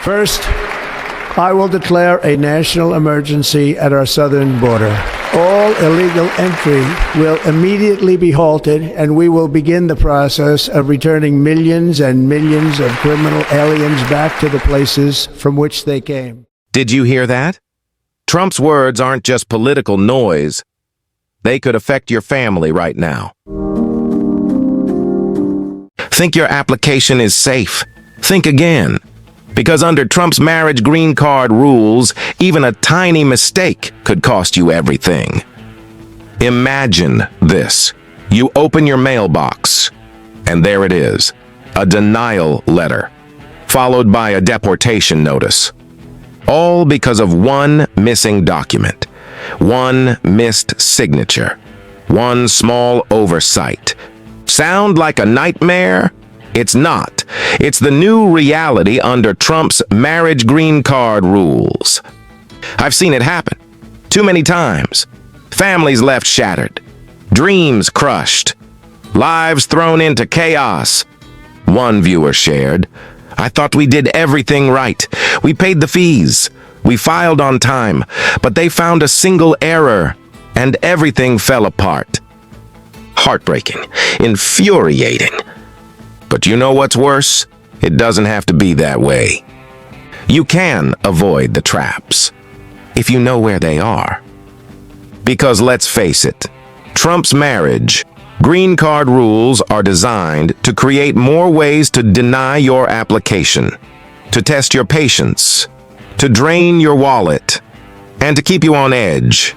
First, I will declare a national emergency at our southern border. All illegal entry will immediately be halted, and we will begin the process of returning millions and millions of criminal aliens back to the places from which they came. Did you hear that? Trump's words aren't just political noise. They could affect your family right now. Think your application is safe? Think again. Because under Trump's marriage green card rules, even a tiny mistake could cost you everything. Imagine this. You open your mailbox, and there it is, a denial letter, followed by a deportation notice. All because of one missing document, one missed signature, one small oversight. Sound like a nightmare? It's not. It's the new reality under Trump's marriage green card rules. I've seen it happen too many times. Families left shattered, dreams crushed, lives thrown into chaos. One viewer shared, "I thought we did everything right. We paid the fees. We filed on time, but they found a single error, and everything fell apart." Heartbreaking, infuriating. But you know what's worse? It doesn't have to be that way. You can avoid the traps if you know where they are. Because let's face it, Trump's marriage green card rules are designed to create more ways to deny your application, to test your patience, to drain your wallet, and to keep you on edge.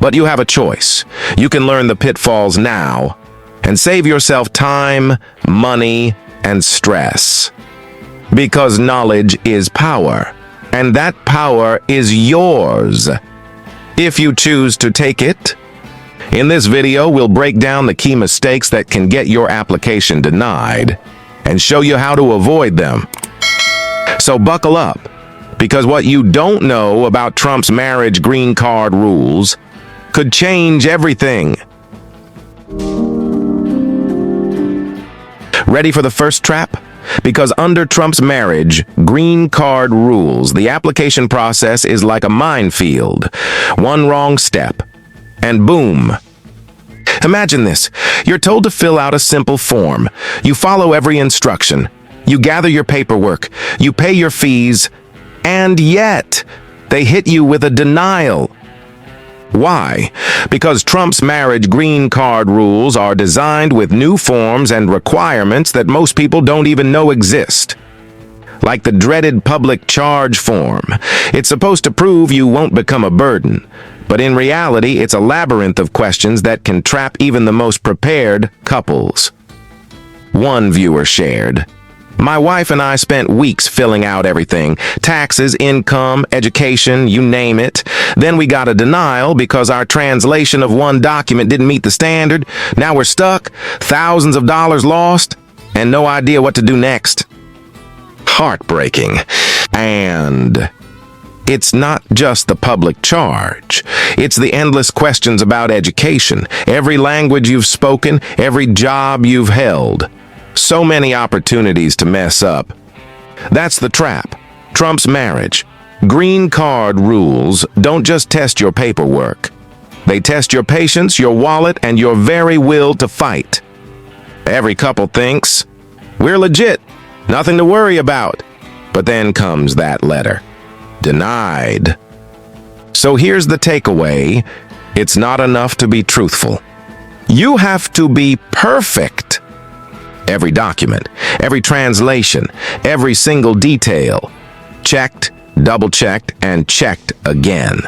But you have a choice. You can learn the pitfalls now and save yourself time, money, and stress. Because knowledge is power, and that power is yours, if you choose to take it. In this video, we'll break down the key mistakes that can get your application denied and show you how to avoid them. So buckle up, because what you don't know about Trump's marriage green card rules could change everything. Ready for the first trap? Because under Trump's marriage green card rules, the application process is like a minefield. One wrong step, and boom. Imagine this. You're told to fill out a simple form. You follow every instruction. You gather your paperwork. You pay your fees. And yet, they hit you with a denial. Why? Because Trump's marriage green card rules are designed with new forms and requirements that most people don't even know exist. Like the dreaded public charge form. It's supposed to prove you won't become a burden. But in reality, it's a labyrinth of questions that can trap even the most prepared couples. One viewer shared, "My wife and I spent weeks filling out everything. Taxes, income, education, you name it. Then we got a denial because our translation of one document didn't meet the standard. Now we're stuck, thousands of dollars lost, and no idea what to do next." Heartbreaking. And it's not just the public charge. It's the endless questions about education, every language you've spoken, every job you've held. So many opportunities to mess up. That's the trap. Trump's marriage green card rules don't just test your paperwork. They test your patience, your wallet, and your very will to fight. Every couple thinks, "We're legit, nothing to worry about." But then comes that letter. Denied. So here's the takeaway. It's not enough to be truthful. You have to be perfect. Every document, every translation, every single detail. Checked, double-checked, and checked again.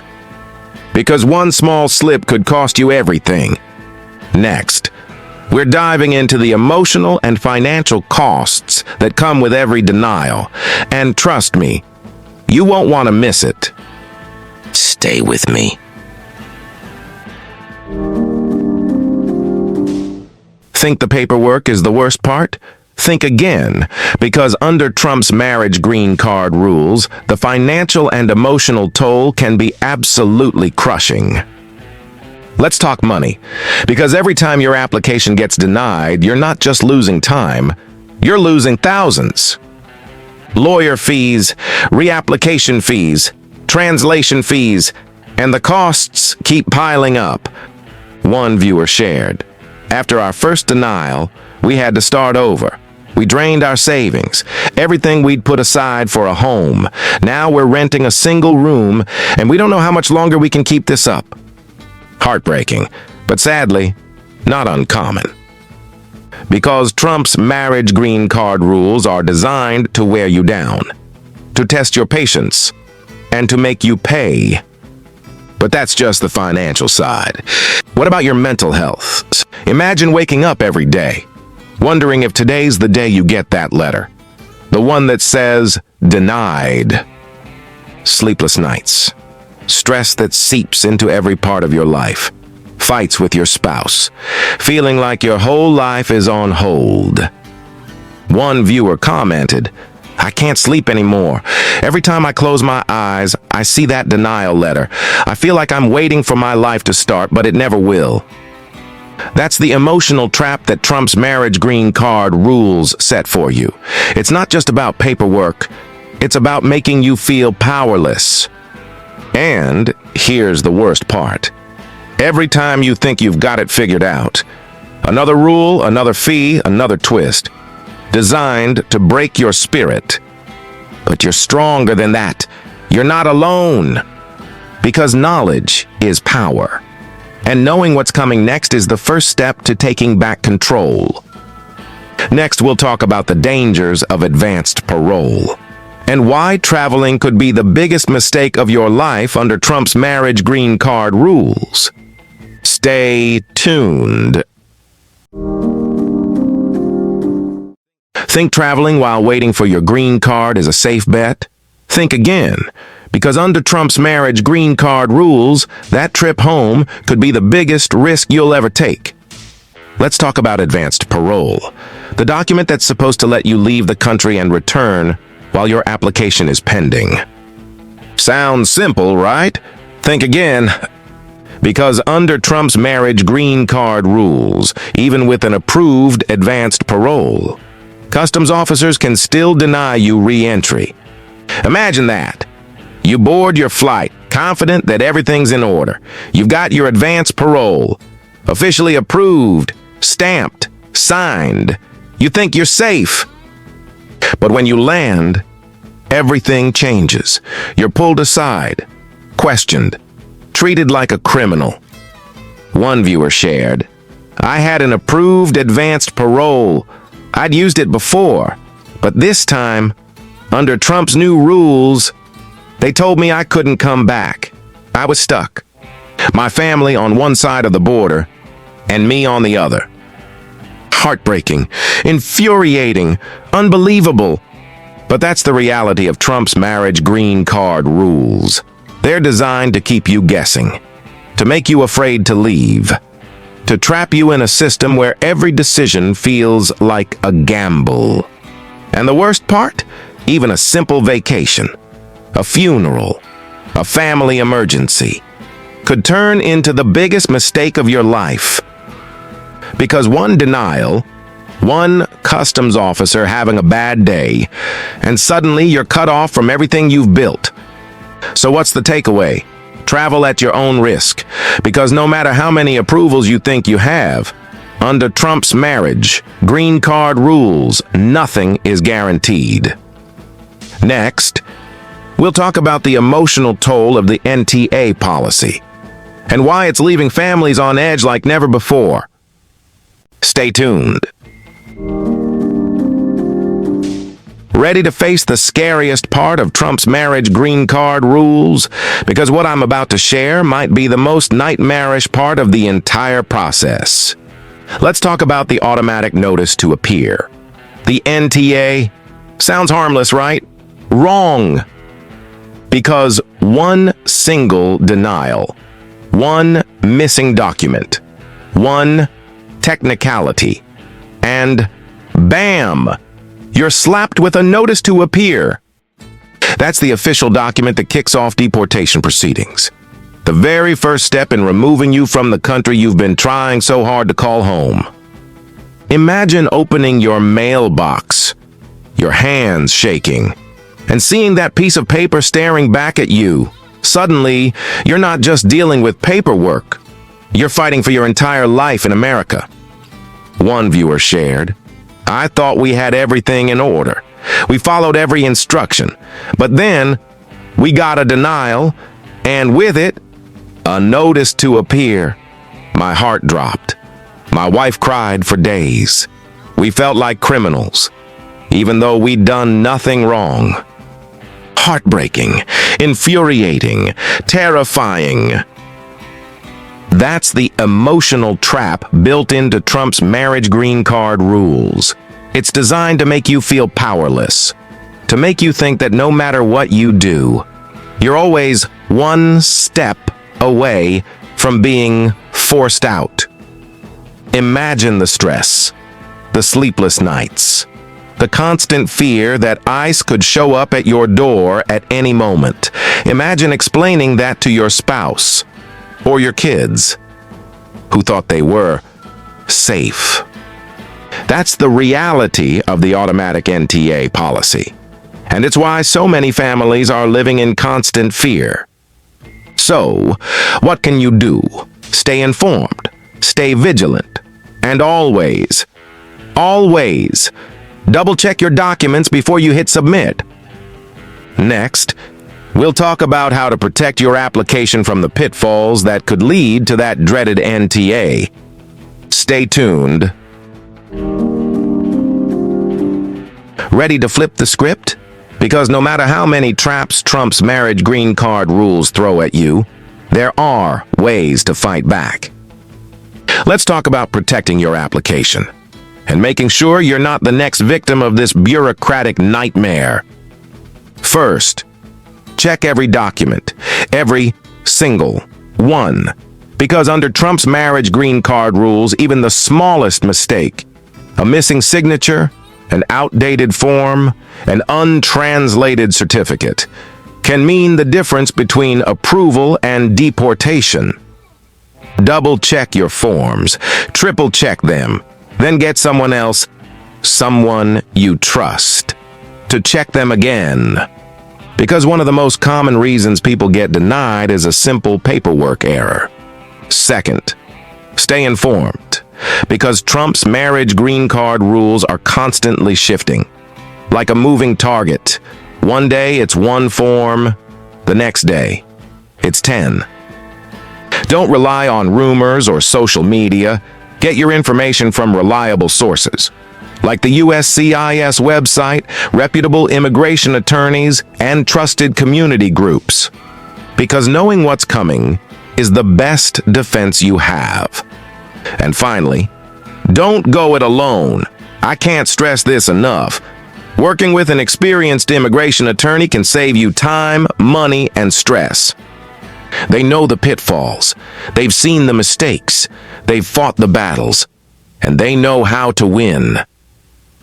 Because one small slip could cost you everything. Next, we're diving into the emotional and financial costs that come with every denial. And trust me, you won't want to miss it. Stay with me. Think the paperwork is the worst part? Think again, because under Trump's marriage green card rules, the financial and emotional toll can be absolutely crushing. Let's talk money, because every time your application gets denied, you're not just losing time, you're losing thousands. lawyer fees, reapplication fees, translation fees, and the costs keep piling up. One viewer shared, "After our first denial, we had to start over. We drained our savings, everything we'd put aside for a home. Now we're renting a single room, and we don't know how much longer we can keep this up." Heartbreaking, but sadly, not uncommon. Because Trump's marriage green card rules are designed to wear you down, to test your patience, and to make you pay. But that's just the financial side. What about your mental health? Imagine waking up every day, wondering if today's the day you get that letter. The one that says, "Denied." Sleepless nights. Stress that seeps into every part of your life. Fights with your spouse. Feeling like your whole life is on hold. One viewer commented, "I can't sleep anymore. Every time I close my eyes, I see that denial letter. I feel like I'm waiting for my life to start, but it never will." That's the emotional trap that Trump's marriage green card rules set for you. It's not just about paperwork. It's about making you feel powerless. And here's the worst part. Every time you think you've got it figured out, another rule, another fee, another twist, designed to break your spirit. But you're stronger than that. You're not alone. Because knowledge is power. And knowing what's coming next is the first step to taking back control. Next, we'll talk about the dangers of advanced parole and why traveling could be the biggest mistake of your life under Trump's marriage green card rules. Stay tuned. Think traveling while waiting for your green card is a safe bet? Think again, because under Trump's marriage green card rules, that trip home could be the biggest risk you'll ever take. Let's talk about advanced parole, the document that's supposed to let you leave the country and return while your application is pending. Sounds simple, right? Think again. Because under Trump's marriage green card rules, even with an approved advanced parole, customs officers can still deny you re-entry. Imagine that. You board your flight, confident that everything's in order. You've got your advanced parole, officially approved, stamped, signed. You think you're safe. But when you land, everything changes. You're pulled aside, questioned, treated like a criminal. One viewer shared, "I had an approved advanced parole. I'd used it before, but this time, under Trump's new rules, they told me I couldn't come back. I was stuck. My family on one side of the border, and me on the other." Heartbreaking, infuriating, unbelievable. But that's the reality of Trump's marriage green card rules. They're designed to keep you guessing, to make you afraid to leave, to trap you in a system where every decision feels like a gamble. And the worst part? Even a simple vacation, a funeral, a family emergency, could turn into the biggest mistake of your life. Because one denial, one customs officer having a bad day, and suddenly you're cut off from everything you've built. So what's the takeaway? Travel at your own risk, because no matter how many approvals you think you have, under Trump's marriage green card rules, nothing is guaranteed. Next, we'll talk about the emotional toll of the NTA policy and why it's leaving families on edge like never before. Stay tuned. Ready to face the scariest part of Trump's marriage green card rules? Because what I'm about to share might be the most nightmarish part of the entire process. Let's talk about the automatic notice to appear. The NTA? Sounds harmless, right? Wrong. Because one single denial, one missing document, one technicality, and bam! You're slapped with a notice to appear. That's the official document that kicks off deportation proceedings. The very first step in removing you from the country you've been trying so hard to call home. Imagine opening your mailbox, your hands shaking, And seeing that piece of paper staring back at you, suddenly, you're not just dealing with paperwork. You're fighting for your entire life in America. One viewer shared, "I thought we had everything in order. We followed every instruction. But then, we got a denial, and with it, a notice to appear. My heart dropped. My wife cried for days. We felt like criminals, even though we'd done nothing wrong." Heartbreaking, infuriating, terrifying. That's the emotional trap built into Trump's marriage green card rules. It's designed to make you feel powerless, to make you think that no matter what you do, you're always one step away from being forced out. Imagine the stress, the sleepless nights, the constant fear that ICE could show up at your door at any moment. Imagine explaining that to your spouse or your kids, who thought they were safe. That's the reality of the automatic NTA policy, and it's why so many families are living in constant fear. So, what can you do? Stay informed, stay vigilant, and always, double-check your documents before you hit submit. Next, we'll talk about how to protect your application from the pitfalls that could lead to that dreaded NTA. Stay tuned. Ready to flip the script? Because no matter how many traps Trump's marriage green card rules throw at you, there are ways to fight back. Let's talk about protecting your application and making sure you're not the next victim of this bureaucratic nightmare. First, check every document, every single one. Because under Trump's marriage green card rules, even the smallest mistake, a missing signature, an outdated form, an untranslated certificate, can mean the difference between approval and deportation. Double-check your forms, triple-check them, then get someone else, someone you trust, to check them again. Because one of the most common reasons people get denied is a simple paperwork error. Second, stay informed, because Trump's marriage green card rules are constantly shifting. Like a moving target. One day it's one form, the next day it's 10. Don't rely on rumors or social media. Get your information from reliable sources, like the USCIS website, reputable immigration attorneys, and trusted community groups. Because knowing what's coming is the best defense you have. And finally, don't go it alone. I can't stress this enough. Working with an experienced immigration attorney can save you time, money, and stress. They know the pitfalls, they've seen the mistakes, they've fought the battles, and they know how to win.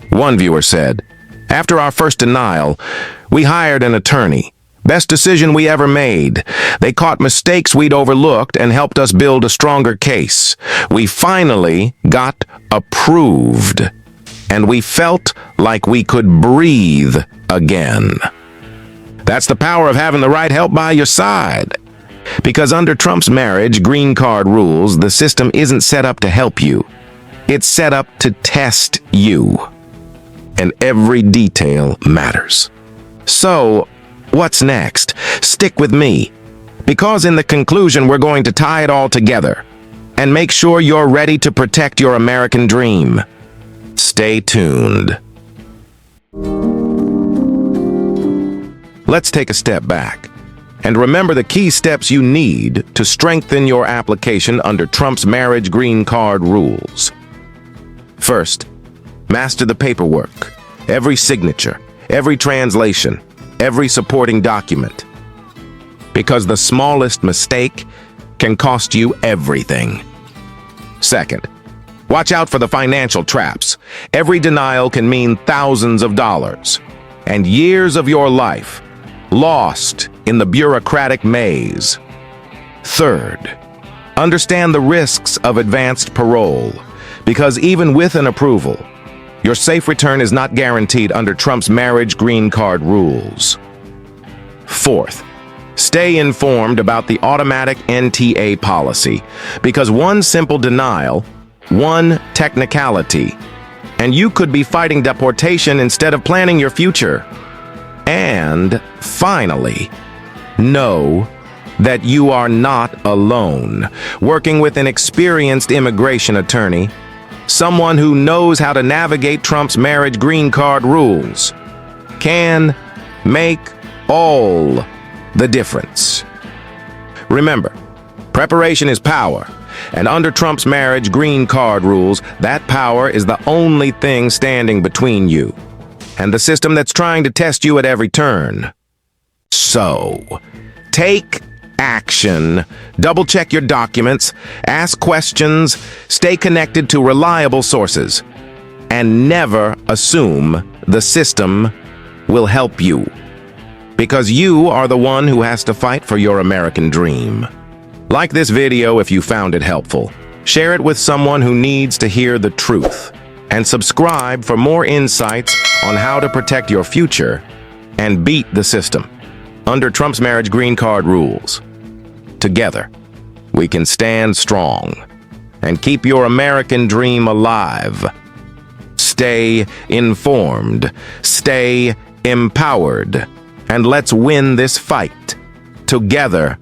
One viewer said, "After our first denial, we hired an attorney. Best decision we ever made. They caught mistakes we'd overlooked and helped us build a stronger case. We finally got approved, and we felt like we could breathe again." That's the power of having the right help by your side. Because under Trump's marriage green card rules, the system isn't set up to help you. It's set up to test you. And every detail matters. So, what's next? Stick with me. Because in the conclusion, we're going to tie it all together and make sure you're ready to protect your American dream. Stay tuned. Let's take a step back and remember the key steps you need to strengthen your application under Trump's marriage green card rules. First, master the paperwork, every signature, every translation, every supporting document. Because the smallest mistake can cost you everything. Second, watch out for the financial traps. Every denial can mean thousands of dollars and years of your life lost in the bureaucratic maze. Third, understand the risks of advanced parole, because even with an approval, Your safe return is not guaranteed under Trump's marriage green card rules. Fourth, stay informed about the automatic NTA policy, because one simple denial, one technicality, and you could be fighting deportation instead of planning your future. And finally, know that you are not alone. Working with an experienced immigration attorney, someone who knows how to navigate Trump's marriage green card rules, can make all the difference. Remember, preparation is power, and under Trump's marriage green card rules, that power is the only thing standing between you and the system that's trying to test you at every turn. So, take action, double-check your documents, ask questions, stay connected to reliable sources, and never assume the system will help you. Because you are the one who has to fight for your American dream. Like this video if you found it helpful. Share it with someone who needs to hear the truth. And subscribe for more insights on how to protect your future and beat the system under Trump's marriage green card rules. Together, we can stand strong and keep your American dream alive. Stay informed, stay empowered, and let's win this fight together